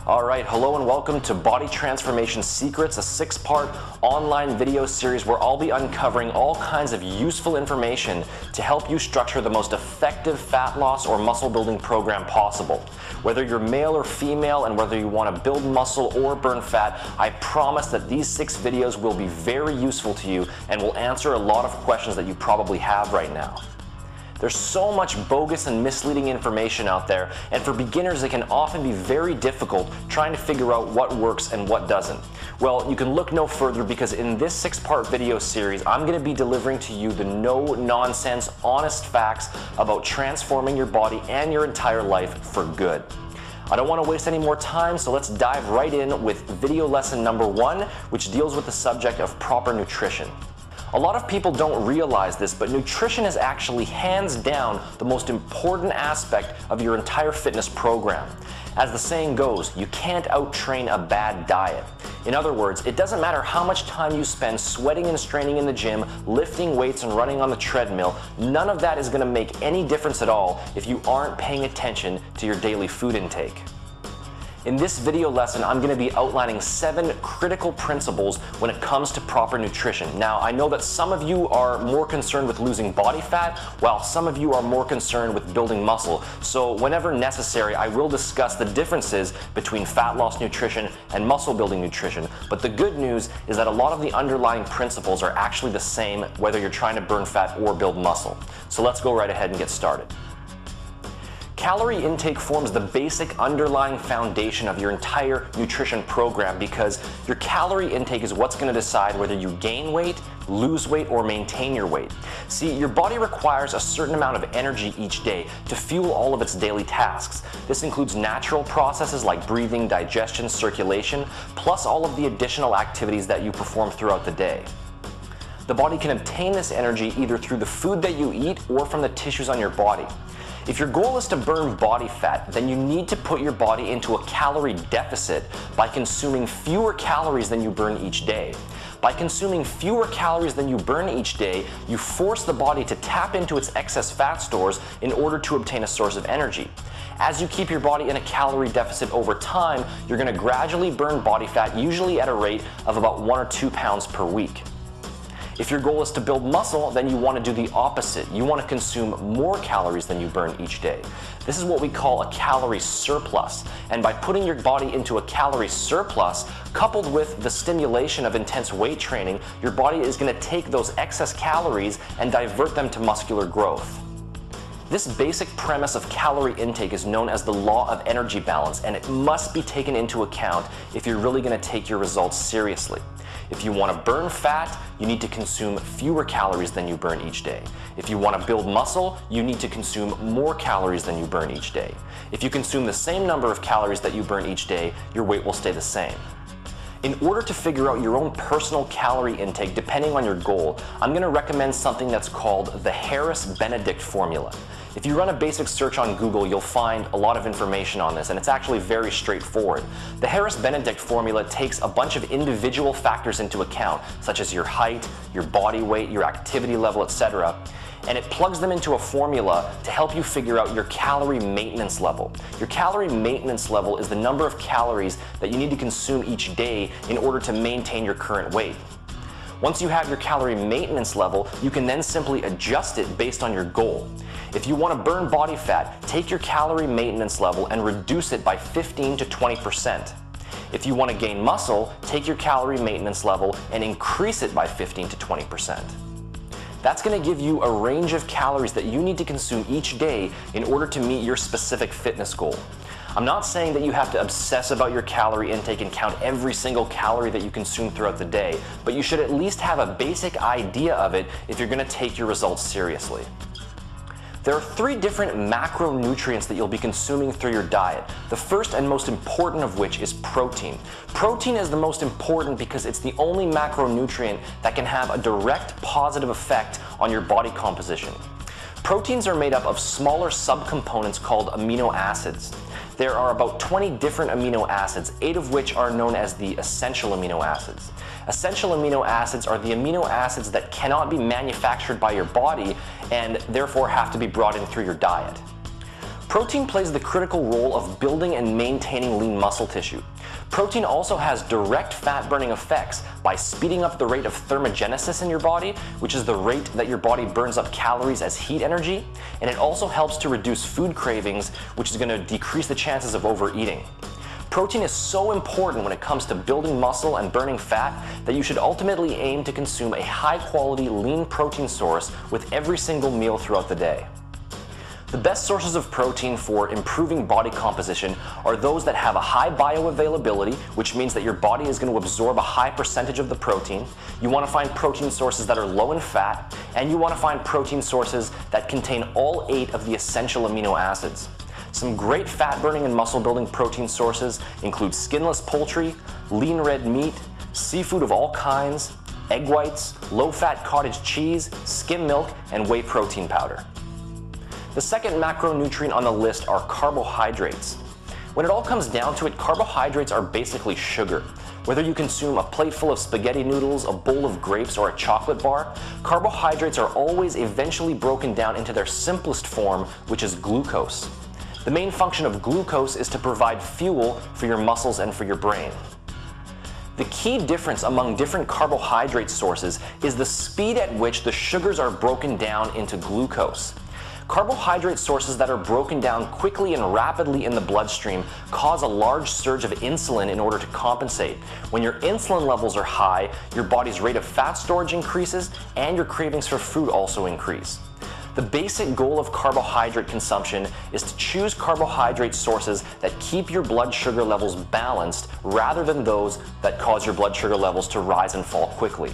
Alright, hello and welcome to Body Transformation Secrets, a 6-part online video series where I'll be uncovering all kinds of useful information to help you structure the most effective fat loss or muscle building program possible. Whether you're male or female and whether you want to build muscle or burn fat, I promise that these 6 videos will be very useful to you and will answer a lot of questions that you probably have right now. There's so much bogus and misleading information out there, and for beginners it can often be very difficult trying to figure out what works and what doesn't. Well, you can look no further because in this 6-part video series, I'm going to be delivering to you the no-nonsense, honest facts about transforming your body and your entire life for good. I don't want to waste any more time, so let's dive right in with video lesson number 1, which deals with the subject of proper nutrition. A lot of people don't realize this, but nutrition is actually hands down the most important aspect of your entire fitness program. As the saying goes, you can't out-train a bad diet. In other words, it doesn't matter how much time you spend sweating and straining in the gym, lifting weights and running on the treadmill, none of that is going to make any difference at all if you aren't paying attention to your daily food intake. In this video lesson, I'm going to be outlining 7 critical principles when it comes to proper nutrition. Now, I know that some of you are more concerned with losing body fat, while some of you are more concerned with building muscle. So whenever necessary, I will discuss the differences between fat loss nutrition and muscle building nutrition. But the good news is that a lot of the underlying principles are actually the same whether you're trying to burn fat or build muscle. So let's go right ahead and get started. Calorie intake forms the basic underlying foundation of your entire nutrition program because your calorie intake is what's going to decide whether you gain weight, lose weight, or maintain your weight. See, your body requires a certain amount of energy each day to fuel all of its daily tasks. This includes natural processes like breathing, digestion, circulation, plus all of the additional activities that you perform throughout the day. The body can obtain this energy either through the food that you eat or from the tissues on your body. If your goal is to burn body fat, then you need to put your body into a calorie deficit by consuming fewer calories than you burn each day. By consuming fewer calories than you burn each day, you force the body to tap into its excess fat stores in order to obtain a source of energy. As you keep your body in a calorie deficit over time, you're going to gradually burn body fat, usually at a rate of about 1 or 2 pounds per week. If your goal is to build muscle, then you want to do the opposite. You want to consume more calories than you burn each day. This is what we call a calorie surplus. And by putting your body into a calorie surplus, coupled with the stimulation of intense weight training, your body is going to take those excess calories and divert them to muscular growth. This basic premise of calorie intake is known as the law of energy balance, and it must be taken into account if you're really going to take your results seriously. If you want to burn fat, you need to consume fewer calories than you burn each day. If you want to build muscle, you need to consume more calories than you burn each day. If you consume the same number of calories that you burn each day, your weight will stay the same. In order to figure out your own personal calorie intake depending on your goal, I'm going to recommend something that's called the Harris-Benedict formula. If you run a basic search on Google, you'll find a lot of information on this, and it's actually very straightforward. The Harris-Benedict formula takes a bunch of individual factors into account, such as your height, your body weight, your activity level, etc., and it plugs them into a formula to help you figure out your calorie maintenance level. Your calorie maintenance level is the number of calories that you need to consume each day in order to maintain your current weight. Once you have your calorie maintenance level, you can then simply adjust it based on your goal. If you want to burn body fat, take your calorie maintenance level and reduce it by 15 to 20%. If you want to gain muscle, take your calorie maintenance level and increase it by 15 to 20%. That's going to give you a range of calories that you need to consume each day in order to meet your specific fitness goal. I'm not saying that you have to obsess about your calorie intake and count every single calorie that you consume throughout the day, but you should at least have a basic idea of it if you're going to take your results seriously. There are 3 different macronutrients that you'll be consuming through your diet. The first and most important of which is protein. Protein is the most important because it's the only macronutrient that can have a direct positive effect on your body composition. Proteins are made up of smaller subcomponents called amino acids. There are about 20 different amino acids, 8 of which are known as the essential amino acids. Essential amino acids are the amino acids that cannot be manufactured by your body and therefore have to be brought in through your diet. Protein plays the critical role of building and maintaining lean muscle tissue. Protein also has direct fat-burning effects by speeding up the rate of thermogenesis in your body, which is the rate that your body burns up calories as heat energy, and it also helps to reduce food cravings, which is going to decrease the chances of overeating. Protein is so important when it comes to building muscle and burning fat that you should ultimately aim to consume a high-quality lean protein source with every single meal throughout the day. The best sources of protein for improving body composition are those that have a high bioavailability, which means that your body is going to absorb a high percentage of the protein. You want to find protein sources that are low in fat, and you want to find protein sources that contain all 8 of the essential amino acids. Some great fat-burning and muscle-building protein sources include skinless poultry, lean red meat, seafood of all kinds, egg whites, low-fat cottage cheese, skim milk, and whey protein powder. The second macronutrient on the list are carbohydrates. When it all comes down to it, carbohydrates are basically sugar. Whether you consume a plate full of spaghetti noodles, a bowl of grapes, or a chocolate bar, carbohydrates are always eventually broken down into their simplest form, which is glucose. The main function of glucose is to provide fuel for your muscles and for your brain. The key difference among different carbohydrate sources is the speed at which the sugars are broken down into glucose. Carbohydrate sources that are broken down quickly and rapidly in the bloodstream cause a large surge of insulin in order to compensate. When your insulin levels are high, your body's rate of fat storage increases and your cravings for food also increase. The basic goal of carbohydrate consumption is to choose carbohydrate sources that keep your blood sugar levels balanced rather than those that cause your blood sugar levels to rise and fall quickly.